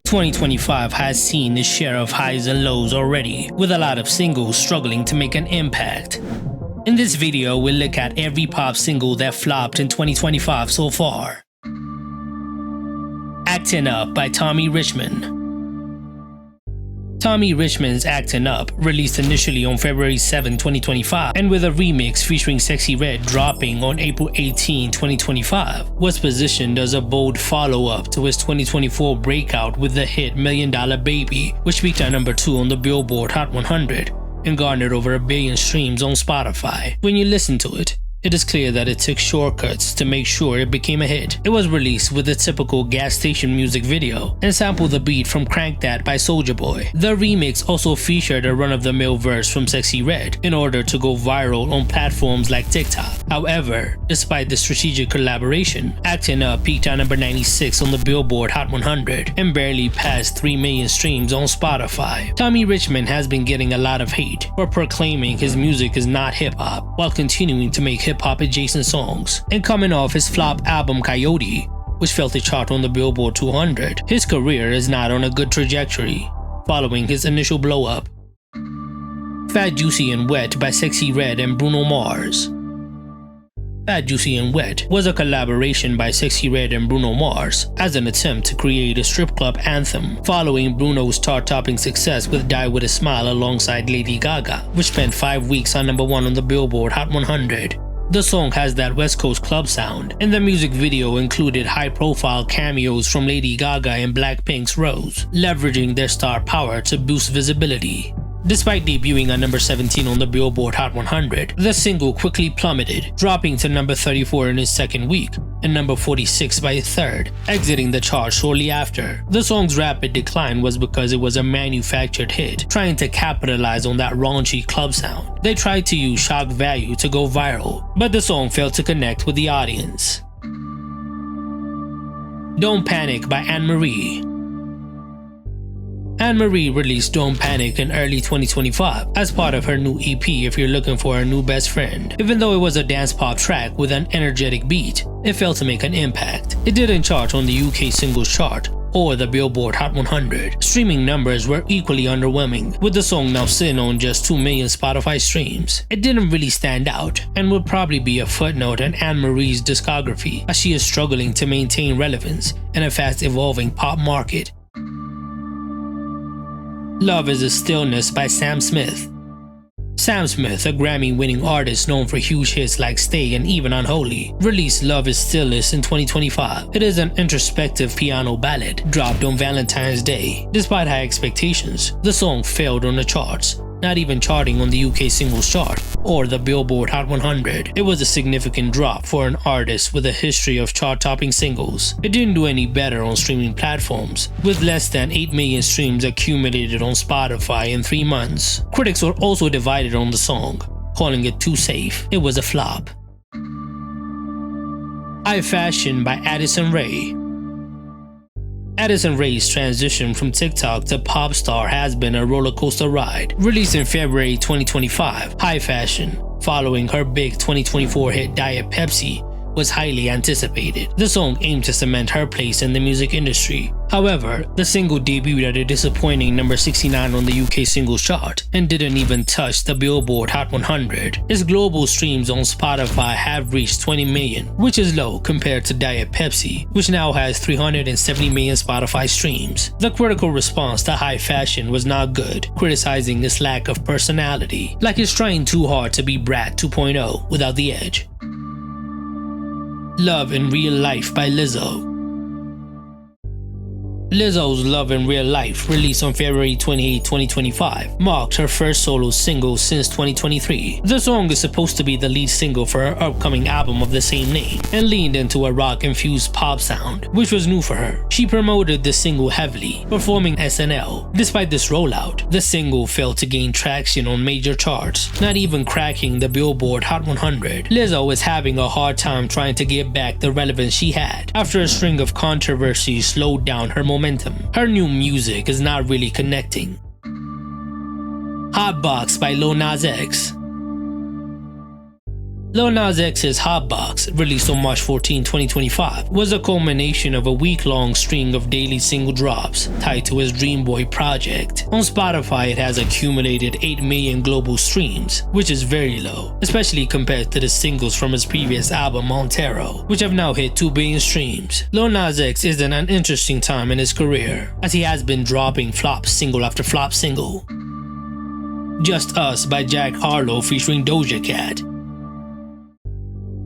2025 has seen its share of highs and lows already, with a lot of singles struggling to make an impact. In this video, we'll look at every pop single that flopped in 2025 so far. Actin' Up by Tommy Richmond. Tommy Richmond's Actin' Up, released initially on February 7, 2025, and with a remix featuring Sexy Red dropping on April 18, 2025, was positioned as a bold follow-up to his 2024 breakout with the hit $1 Million Baby, which peaked at number 2 on the Billboard Hot 100 and garnered over 1 billion streams on Spotify. When you listen to it, it is clear that it took shortcuts to make sure it became a hit. It was released with a typical gas station music video and sampled the beat from Crank That by Soulja Boy. The remix also featured a run-of-the-mill verse from Sexy Red in order to go viral on platforms like TikTok. However, despite the strategic collaboration, Actin' Up peaked at number 96 on the Billboard Hot 100 and barely passed 3 million streams on Spotify. Tommy Richmond has been getting a lot of hate for proclaiming his music is not hip-hop while continuing to make hip-hop adjacent songs, and coming off his flop album Coyote, which failed to chart on the Billboard 200. His career is not on a good trajectory following his initial blow-up. Fat Juicy and Wet by Sexy Red and Bruno Mars. Fat Juicy and Wet was a collaboration by Sexy Red and Bruno Mars as an attempt to create a strip club anthem following Bruno's chart-topping success with Die With A Smile alongside Lady Gaga, which spent 5 weeks on number 1 on the Billboard Hot 100. The song has that West Coast club sound, and the music video included high-profile cameos from Lady Gaga and Blackpink's Rose, leveraging their star power to boost visibility. Despite debuting at number 17 on the Billboard Hot 100, the single quickly plummeted, dropping to number 34 in its second week and number 46 by its third, exiting the chart shortly after. The song's rapid decline was because it was a manufactured hit, trying to capitalize on that raunchy club sound. They tried to use shock value to go viral, but the song failed to connect with the audience. Don't Panic by Anne-Marie. Anne-Marie released Don't Panic in early 2025 as part of her new EP If You're Looking For a New Best Friend. Even though it was a dance pop track with an energetic beat, it failed to make an impact. It didn't chart on the UK singles chart or the Billboard Hot 100. Streaming numbers were equally underwhelming, with the song now sitting on just 2 million Spotify streams. It didn't really stand out and would probably be a footnote in Anne-Marie's discography as she is struggling to maintain relevance in a fast-evolving pop market. Love Is a Stillness by Sam Smith. Sam Smith, a Grammy-winning artist known for huge hits like Stay and even Unholy, released Love Is Stillness in 2025. It is an introspective piano ballad dropped on Valentine's Day. Despite high expectations, the song failed on the charts, not even charting on the UK singles chart or the Billboard Hot 100. It was a significant drop for an artist with a history of chart-topping singles. It didn't do any better on streaming platforms, with less than 8 million streams accumulated on Spotify in 3 months. Critics were also divided on the song, calling it too safe. It was a flop. High Fashion by Addison Rae. Addison Rae's transition from TikTok to pop star has been a roller coaster ride. Released in February 2025, High Fashion, following her big 2024 hit Diet Pepsi, was highly anticipated. The song aimed to cement her place in the music industry. However, the single debuted at a disappointing number 69 on the UK singles chart and didn't even touch the Billboard Hot 100. Its global streams on Spotify have reached 20 million, which is low compared to Diet Pepsi, which now has 370 million Spotify streams. The critical response to High Fashion was not good, criticizing its lack of personality, like it's trying too hard to be Brat 2.0 without the edge. Love in Real Life by Lizzo. Lizzo's Love in Real Life, released on February 28, 2025, marked her first solo single since 2023. The song is supposed to be the lead single for her upcoming album of the same name and leaned into a rock-infused pop sound, which was new for her. She promoted the single heavily, performing SNL. Despite this rollout, the single failed to gain traction on major charts, not even cracking the Billboard Hot 100. Lizzo is having a hard time trying to get back the relevance she had after a string of controversies slowed down her momentum. Her new music is not really connecting. Hotbox by LazX. Lil Nas X's Hotbox, released on March 14, 2025, was a culmination of a week-long string of daily single drops tied to his Dream Boy project. On Spotify, it has accumulated 8 million global streams, which is very low, especially compared to the singles from his previous album Montero, which have now hit 2 billion streams. Lil Nas X is in an interesting time in his career, as he has been dropping flop single after flop single. Just Us by Jack Harlo featuring Doja Cat.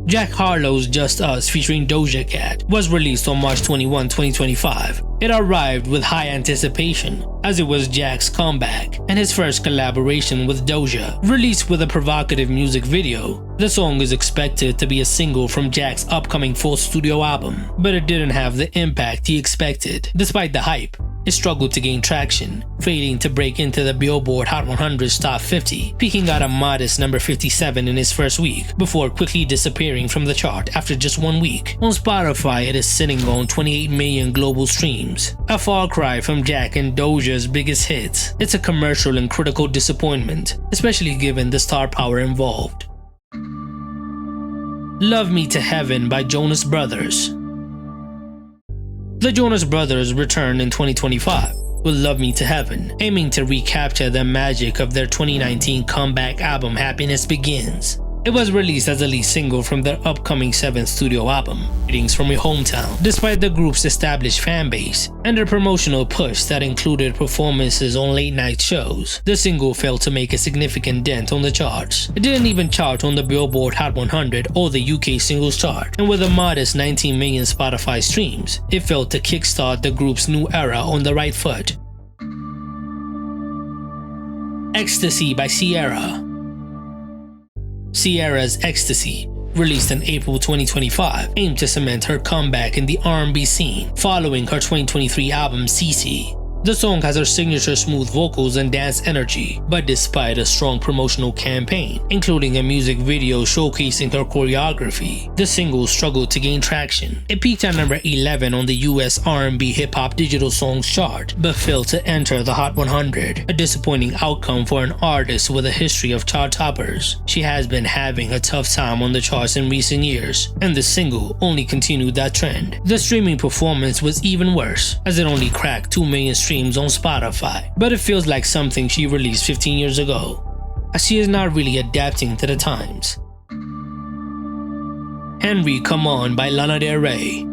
Jack Harlo's Just Us featuring Doja Cat was released on March 21, 2025. It arrived with high anticipation, as it was Jack's comeback and his first collaboration with Doja. Released with a provocative music video, the song is expected to be a single from Jack's upcoming full studio album, but it didn't have the impact he expected. Despite the hype, it struggled to gain traction, failing to break into the Billboard Hot 100's top 50, peaking at a modest number 57 in its first week, before quickly disappearing from the chart after just 1 week. On Spotify, it is sitting on 28 million global streams, a far cry from Jack and Doja's biggest hits. It's a commercial and critical disappointment, especially given the star power involved. Love Me to Heaven by Jonas Brothers. The Jonas Brothers returned in 2025 with Love Me to Heaven, aiming to recapture the magic of their 2019 comeback album Happiness Begins. It was released as a lead single from their upcoming 7th studio album, Greetings from Your Hometown. Despite the group's established fan base and their promotional push that included performances on late night shows, the single failed to make a significant dent on the charts. It didn't even chart on the Billboard Hot 100 or the UK Singles Chart, and with a modest 19 million Spotify streams, it failed to kickstart the group's new era on the right foot. Ecstasy by Ciara. Ciara's Ecstasy, released in April 2025, aimed to cement her comeback in the R&B scene following her 2023 album CC. The song has her signature smooth vocals and dance energy, but despite a strong promotional campaign, including a music video showcasing her choreography, the single struggled to gain traction. It peaked at number 11 on the US R&B Hip-Hop Digital Songs chart, but failed to enter the Hot 100, a disappointing outcome for an artist with a history of chart toppers. She has been having a tough time on the charts in recent years, and the single only continued that trend. The streaming performance was even worse, as it only cracked 2 million streams on Spotify, but it feels like something she released 15 years ago, as she is not really adapting to the times. Henry Come On by Lana Del Rey.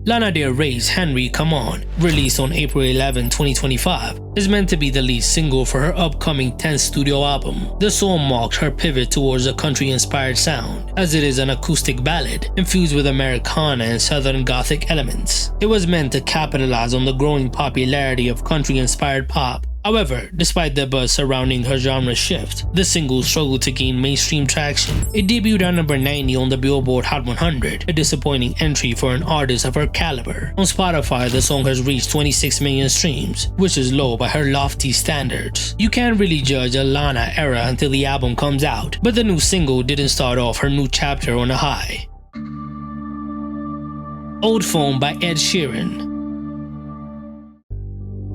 Lana Del Rey's Henry Come On, released on April 11, 2025, is meant to be the lead single for her upcoming 10th studio album. The song marked her pivot towards a country-inspired sound, as it is an acoustic ballad infused with Americana and Southern Gothic elements. It was meant to capitalize on the growing popularity of country-inspired pop. However, despite the buzz surrounding her genre shift, the single struggled to gain mainstream traction. It debuted at number 90 on the Billboard Hot 100, a disappointing entry for an artist of her caliber. On Spotify, the song has reached 26 million streams, which is low by her lofty standards. You can't really judge a Lana era until the album comes out, but the new single didn't start off her new chapter on a high. Old Phone by Ed Sheeran.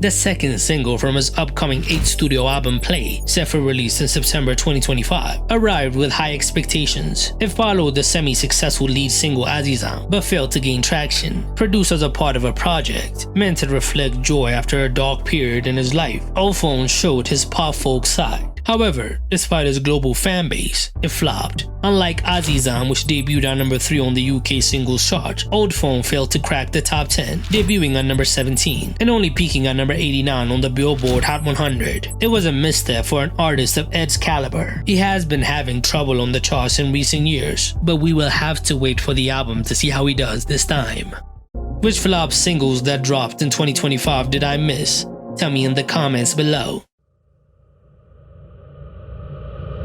The second single from his upcoming 8th studio album Play, set for release in September 2025, arrived with high expectations. It followed the semi-successful lead single Addison, but failed to gain traction. Produced as a part of a project meant to reflect joy after a dark period in his life, Old Phone showed his pop folk side. However, despite his global fan base, it flopped. Unlike Addison, which debuted at number 3 on the UK Singles Chart, Old Phone failed to crack the top 10, debuting at number 17 and only peaking at number 89 on the Billboard Hot 100. It was a misstep for an artist of Ed's caliber. He has been having trouble on the charts in recent years, but we will have to wait for the album to see how he does this time. Which flop singles that dropped in 2025 did I miss? Tell me in the comments below.